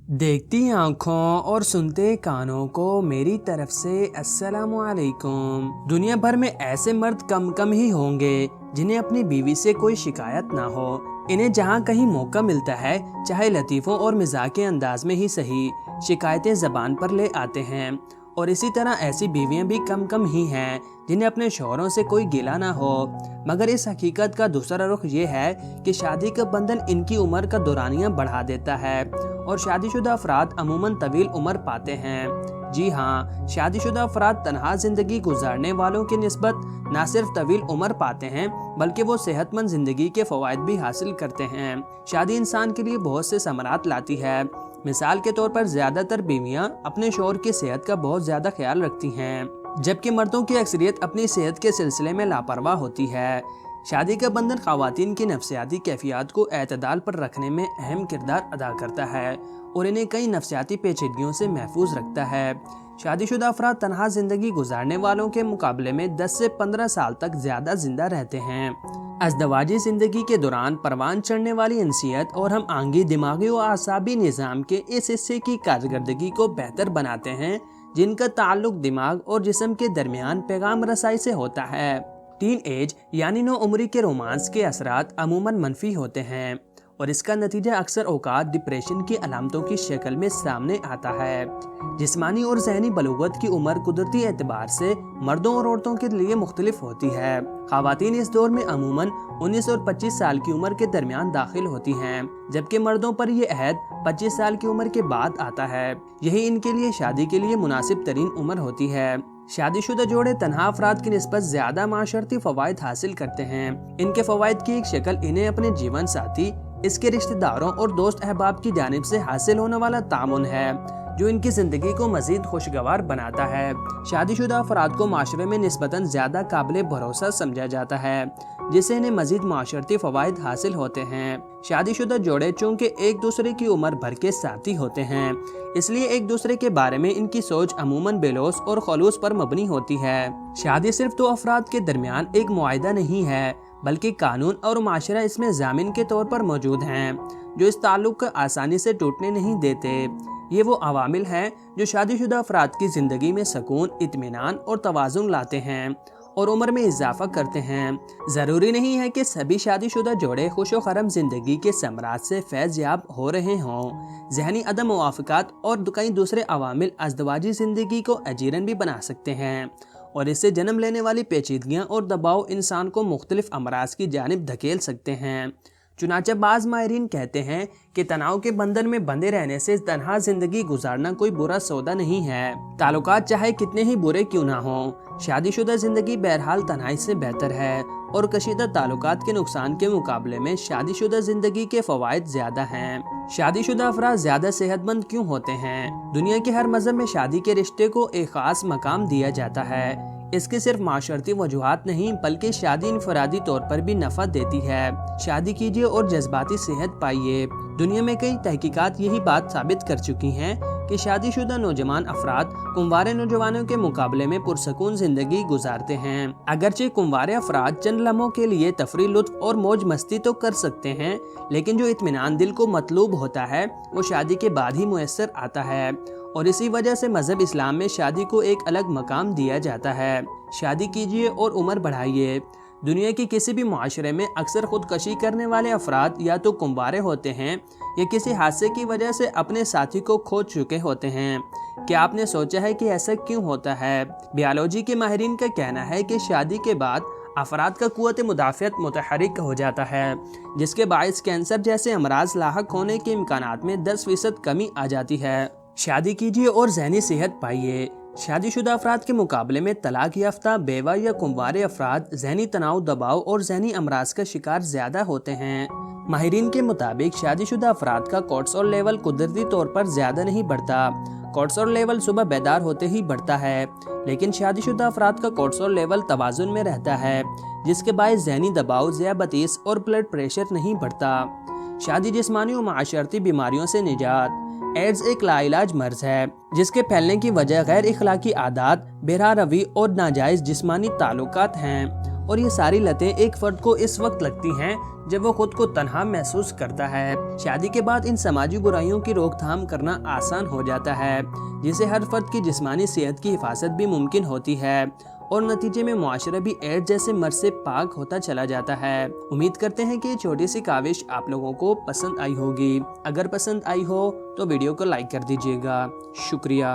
देखती आंखों और सुनते कानों को मेरी तरफ से अस्सलामु अलैकुम। दुनिया भर में ऐसे मर्द कम कम ही होंगे जिन्हें अपनी बीवी से कोई शिकायत ना हो। इन्हें जहाँ कहीं मौका मिलता है, चाहे लतीफ़ों और मज़ाक के अंदाज में ही सही, शिकायतें ज़बान पर ले आते हैं। और इसी तरह ऐसी बीवियां भी कम कम ही हैं जिन्हें अपने शौहरों से कोई गिला ना हो। मगर इस हकीकत का दूसरा रुख ये है कि शादी का बंधन इनकी उम्र का दौरानिया बढ़ा देता है और शादीशुदा अफराद अमूमन तवील उम्र पाते हैं। जी हाँ, शादीशुदा अफराद तनहा जिंदगी गुजारने वालों की निस्बत न सिर्फ तवील उम्र पाते हैं बल्कि वो सेहतमंद जिंदगी के फवायद भी हासिल करते हैं। शादी इंसान के लिए बहुत से समरात लाती है। मिसाल के तौर पर ज्यादातर बीवियां अपने शौहर की सेहत का बहुत ज्यादा ख्याल रखती हैं, जबकि मर्दों की अक्सरियत अपनी सेहत के सिलसिले में लापरवाह होती है। शादी का बंधन ख़वातीन की नफ्सियाती कैफियत को एतदाल पर रखने में अहम किरदार अदा करता है और इन्हें कई नफ्सियाती पेचीदगियों से महफूज रखता है। शादीशुदा अफराद तनहा जिंदगी गुजारने वालों के मुकाबले में 10 से 15 साल तक ज्यादा जिंदा रहते हैं। अज़दवाजी जिंदगी के दौरान परवान चढ़ने वाली इंसियत और हम आंगी दिमागी और आसाबी निज़ाम के इस हिस्से की कारकर्दगी को बेहतर बनाते हैं जिनका ताल्लुक दिमाग और जिस्म के दरमियान पैगाम रसाई से होता है। टीन एज यानी नौ उम्री के रोमांस के असरात अमूमन मनफी होते हैं और इसका नतीजा अक्सर औकात डिप्रेशन की अलामतों की शक्ल में सामने आता है। जिस्मानी और ज़हनी बलूगत की उम्र कुदरती एतबार से मर्दों और औरतों के लिए मुख्तलिफ होती है। ख़वातीन इस दौर में अमूमन 19 और 25 साल की उम्र के दरमियान दाखिल होती हैं, जबकि मर्दों पर यह अहद 25 साल की उम्र के बाद आता है। यही इनके लिए शादी के लिए मुनासिब तरीन उम्र होती है। शादीशुदा जोड़े तनहा अफराद की निस्बत ज्यादा माशरती फवायद हासिल करते हैं। इनके फवायद की एक शक्ल इन्हें अपने जीवन साथी, इसके रिश्तेदारों और दोस्त अहबाब की जानिब से हासिल होने वाला तामुन है जो इनकी जिंदगी को मजीद खुशगवार बनाता है। शादीशुदा अफराद को माशरे में निस्बतन ज्यादा काबिल भरोसा समझा जाता है, जिससे इन्हें मजीद माशरती फवायद हासिल होते हैं। शादीशुदा जोड़े चूँकि एक दूसरे की उम्र भर के साथी होते हैं, इसलिए एक दूसरे के बारे में इनकी सोच अमूमन बेलोस और खलूस पर मबनी होती है। शादी सिर्फ दो अफराद के दरमियान एक मुआहिदा नहीं है बल्कि कानून और माशरा इसमें जामिन के तौर पर मौजूद हैं जो इस ताल्लुक को आसानी से टूटने नहीं देते। ये वो अवामिल हैं जो शादीशुदा अफराद की ज़िंदगी में सुकून, इत्मीनान और तवाज़ुन लाते हैं और उम्र में इजाफा करते हैं। ज़रूरी नहीं है कि सभी शादीशुदा जोड़े खुश व खरम ज़िंदगी के समरात से फैज़ याब हो रहे हों। ज़हनी अदम मुवाफ़क़ात और कई दूसरे अवामिल अज़दवाजी ज़िंदगी को अजीरन भी बना सकते हैं और इससे जन्म लेने वाली पेचीदगियाँ और दबाव इंसान को मुख्तलिफ अमराज की जानिब धकेल सकते हैं। चुनांचे बाज़ माहिरीन कहते हैं कि तनाव के बंधन में बंधे रहने से तन्हा जिंदगी गुजारना कोई बुरा सौदा नहीं है। ताल्लुकात चाहे कितने ही बुरे क्यों ना हों, शादीशुदा जिंदगी बहरहाल तन्हाई से बेहतर है और कशीदा ताल्लुकात के नुकसान के मुकाबले में शादीशुदा जिंदगी के फवायद ज्यादा हैं। शादीशुदा अफराद ज्यादा सेहतमंद क्यों होते हैं? दुनिया के हर मजहब में शादी के रिश्ते को एक खास मकाम दिया जाता है। इसके सिर्फ माशरती वजूहात नहीं बल्कि शादी इनफरादी तौर पर भी नफा देती है। शादी कीजिए और जज्बाती सेहत पाइए। दुनिया में कई तहकीकात यही बात साबित कर चुकी हैं कि शादीशुदा नौजवान अफराद कुंवारे नौजवानों के मुकाबले में पुरसकून जिंदगी गुजारते हैं। अगरचे कुंवारे अफराद चंद लम्हों के लिए तफरी, लुत्फ और मौज मस्ती तो कर सकते हैं, लेकिन जो इत्मीनान दिल को मतलूब होता है वो शादी के बाद ही मुयस्सर आता है और इसी वजह से मजहब इस्लाम में शादी को एक अलग मकाम दिया जाता है। शादी कीजिए और उम्र बढ़ाइए। दुनिया के किसी भी माशरे में अक्सर खुदकशी करने वाले अफराद या तो कुंवारे होते हैं या किसी हादसे की वजह से अपने साथी को खो चुके होते हैं। क्या आपने सोचा है कि ऐसा क्यों होता है? बायोलॉजी के माहिरीन का कहना है कि शादी के बाद अफराद का कुव्वत मुदाफ़ियत मुतहरिक हो जाता है, जिसके बायस कैंसर जैसे अमराज लाहक होने के इम्कानात में 10% कमी आ जाती है। शादी कीजिए और ज़हनी सेहत पाइए। शादीशुदा अफराद के मुकाबले में तलाक याफ्ता, बेवा या कुंवारे अफराद ज़हनी तनाव, दबाव और ज़हनी अमराज का शिकार ज़्यादा होते हैं। माहिरीन के मुताबिक शादीशुदा अफराद का कोर्टिसोल लेवल कुदरती तौर पर ज़्यादा नहीं बढ़ता। कोर्टिसोल लेवल सुबह बेदार होते ही बढ़ता है, लेकिन शादीशुदा अफराद का कोर्टिसोल लेवल तवाज़ुन में रहता है, जिसके बायस ज़हनी दबाव, ज़ियाबतीस और ब्लड प्रेशर नहीं बढ़ता। शादी जिस्मानी और माशरती बीमारियों से निजात। एड्स एक लाइलाज मर्ज है जिसके फैलने की वजह गैर इखलाकी आदात, बेरहा रवी और नाजायज जिस्मानी ताल्लुकात हैं اور یہ ساری لتیں ایک فرد کو اس وقت لگتی ہیں جب وہ خود کو تنہا محسوس کرتا ہے۔ شادی کے بعد ان سماجی برائیوں کی روک تھام کرنا آسان ہو جاتا ہے، جس سے ہر فرد کی جسمانی صحت کی حفاظت بھی ممکن ہوتی ہے اور نتیجے میں معاشرہ بھی ایڈز جیسے مرض سے پاک ہوتا چلا جاتا ہے۔ امید کرتے ہیں کہ یہ چھوٹی سی کاوش آپ لوگوں کو پسند آئی ہوگی۔ اگر پسند آئی ہو تو ویڈیو کو لائک کر دیجیے گا۔ شکریہ۔